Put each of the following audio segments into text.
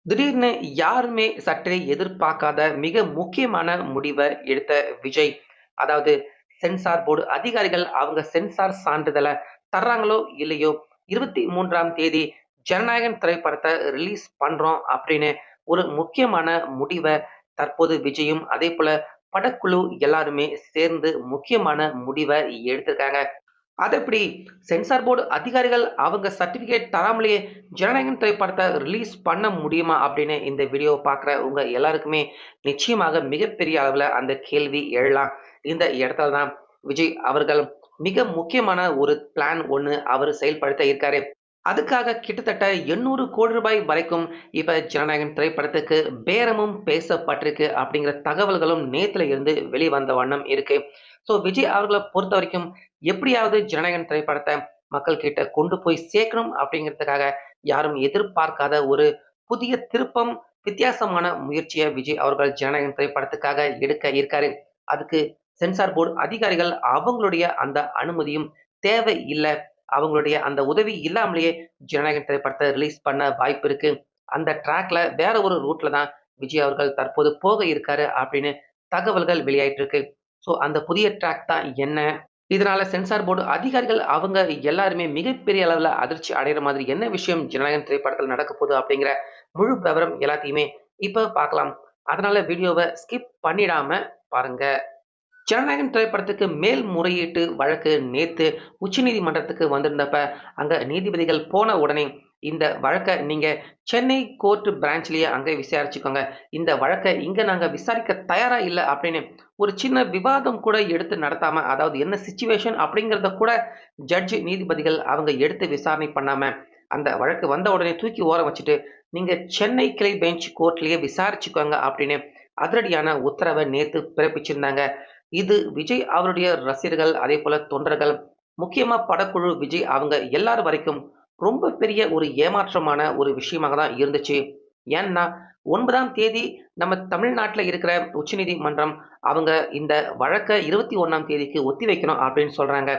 திடீர்னு யாருமே சற்றே எதிர்பார்க்காத மிக முக்கியமான முடிவ எடுத்த விஜய். அதாவது சென்சார் போர்டு அதிகாரிகள் அவங்க சென்சார் சான்றிதழ தர்றாங்களோ இல்லையோ, 23ஆம் தேதி ஜனநாயகன் திரைப்படத்த ரிலீஸ் பண்றோம் அப்படின்னு ஒரு முக்கியமான முடிவ தற்போது விஜயும், அதேபோல படக்குழு எல்லாருமே சேர்ந்து முக்கியமான முடிவ எடுத்திருக்காங்க. அதெப்படி சென்சார் போர்டு அதிகாரிகள் அவங்க சர்டிபிகேட் தராமலேயே ஜனநாயகன் திரைப்படத்த ரிலீஸ் பண்ண முடியுமா? அப்படின்னு இந்த வீடியோவ பார்க்குற உங்க எல்லாருக்குமே நிச்சயமாக மிகப்பெரிய அளவுல அந்த கேள்வி எழலாம். இந்த இடத்துல தான் விஜய் அவர்கள் மிக முக்கியமான ஒரு பிளான் ஒண்ணு அவரு செயல்படுத்த இருக்காரு. அதுக்காக கிட்டத்தட்ட ரூ. 800 கோடி வரைக்கும் இப்ப ஜனநாயகன் திரைப்படத்துக்கு பேரமும் பேசப்பட்டிருக்கு அப்படிங்கிற தகவல்களும் நேத்துல இருந்து வெளிவந்த வண்ணம் இருக்கு. விஜய் அவர்கள பொறுத்தவரைக்கும் எப்படியாவது ஜனநாயகன் திரைப்படத்த மக்கள் கிட்ட கொண்டு போய் சேர்க்கணும் அப்படிங்கிறதுக்காக யாரும் எதிர்பார்க்காத ஒரு புதிய திருப்பம், வித்தியாசமான முயற்சிய விஜய் அவர்கள் ஜனநாயகன் திரைப்படத்துக்காக எடுக்க இருக்காரு. அதுக்கு சென்சார் போர்டு அதிகாரிகள் அவங்களுடைய அந்த அனுமதியும் தேவை இல்ல. அவங்களுடைய அந்த உதவி இல்லாமலேயே ஜனநாயகன் திரைப்படத்த ரிலீஸ் பண்ண வாய்ப்பு இருக்கு. அந்த ட்ராக்ல வேற ஒரு ரூட்ல தான் விஜய் அவர்கள் தற்போது போக இருக்காரு அப்படின்னு தகவல்கள் வெளியாயிட்டு இருக்கு. அந்த புதிய ட்ராக் தான் என்ன? இதனால சென்சார் போர்டு அதிகாரிகள் அவங்க எல்லாருமே மிகப்பெரிய அளவுல அதிர்ச்சி அடையிற மாதிரி என்ன விஷயம் ஜனநாயகன் திரைப்படத்துல நடக்க போகுது அப்படிங்கிற முழு விவரம் எல்லாத்தையுமே இப்ப பார்க்கலாம். அதனால வீடியோவ ஸ்கிப் பண்ணிடாம பாருங்க. ஜனநாயகன் திரைப்படத்துக்கு மேல்முறையீட்டு வழக்கு நேத்து உச்சநீதிமன்றத்துக்கு வந்திருந்தப்ப, அங்க நீதிபதிகள் போன உடனே, "இந்த வழக்க நீங்க சென்னை கோர்ட் பிரான்ச்லயே அங்க விசாரிச்சுக்கோங்க. இந்த வழக்க இங்க நாங்க விசாரிக்க தயாரா இல்ல" அப்படின்னு ஒரு சின்ன விவாதம் கூட எடுத்து நடத்தாம, அதாவது என்ன சிச்சுவேஷன் அப்படிங்கிறத கூட நீதிபதிகள் அவங்க எடுத்து விசாரணை பண்ணாம, அந்த வழக்கு வந்த உடனே தூக்கி ஓரம் வச்சுட்டு, "நீங்க சென்னை கிளை பெஞ்ச் கோர்ட்லயே விசாரிச்சுக்கோங்க" அப்படின்னு அதிரடியான உத்தரவ நேத்து பிறப்பிச்சிருந்தாங்க. இது விஜய் அவருடைய ரசிகர்கள், அதேபோல தொண்டர்கள், முக்கியமா படக்குழு விஜய் அவங்க எல்லார் வரைக்கும் ரொம்ப பெரிய ஒரு ஏமாற்றமான ஒரு விஷயமாக தான் இருந்துச்சு. ஏன்னா 9ஆம் தேதி நம்ம தமிழ்நாட்டுல இருக்கிற உச்சநீதிமன்றம் அவங்க இந்த வழக்க 21ஆம் தேதிக்கு ஒத்திவைக்கணும் அப்படின்னு சொல்றாங்க.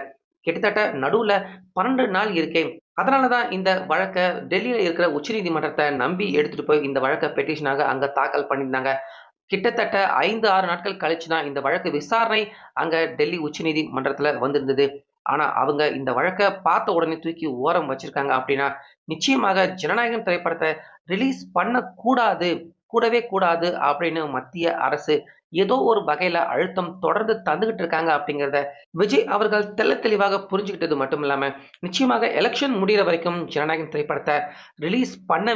கிட்டத்தட்ட நடுவுல 12 நாள் இருக்கே. அதனால தான் இந்த வழக்க டெல்லியில இருக்கிற உச்சநீதிமன்றத்த நம்பி எடுத்துட்டு போய் இந்த வழக்க பெட்டிஷனாக அங்க தாக்கல் பண்ணியிருந்தாங்க. கிட்டத்தட்ட 5, 6 நாட்கள் கழிச்சு தான் இந்த வழக்கு விசாரணை அங்க டெல்லி உச்சநீதிமன்றத்துல வந்திருந்தது. ஆனா, அவங்க இந்த வழக்க பார்த்த உடனே தூக்கி ஓரம் வச்சிருக்காங்க அப்படின்னா, நிச்சயமாக ஜனநாயகன் திரைப்படத்த ரிலீஸ் பண்ணக்கூடாது, கூடவே கூடாது அப்படின்னு மத்திய அரசு ஏதோ ஒரு வகையில அழுத்தம் தொடர்ந்து தந்துகிட்டு இருக்காங்க அப்படிங்கிறத விஜய் அவர்கள் தெள்ளத் தெளிவாக புரிஞ்சுகிட்டது மட்டும் இல்லாம, நிச்சயமாக எலக்ஷன் முடியிற வரைக்கும் ஜனநாயகன் திரைப்படத்த ரிலீஸ் பண்ண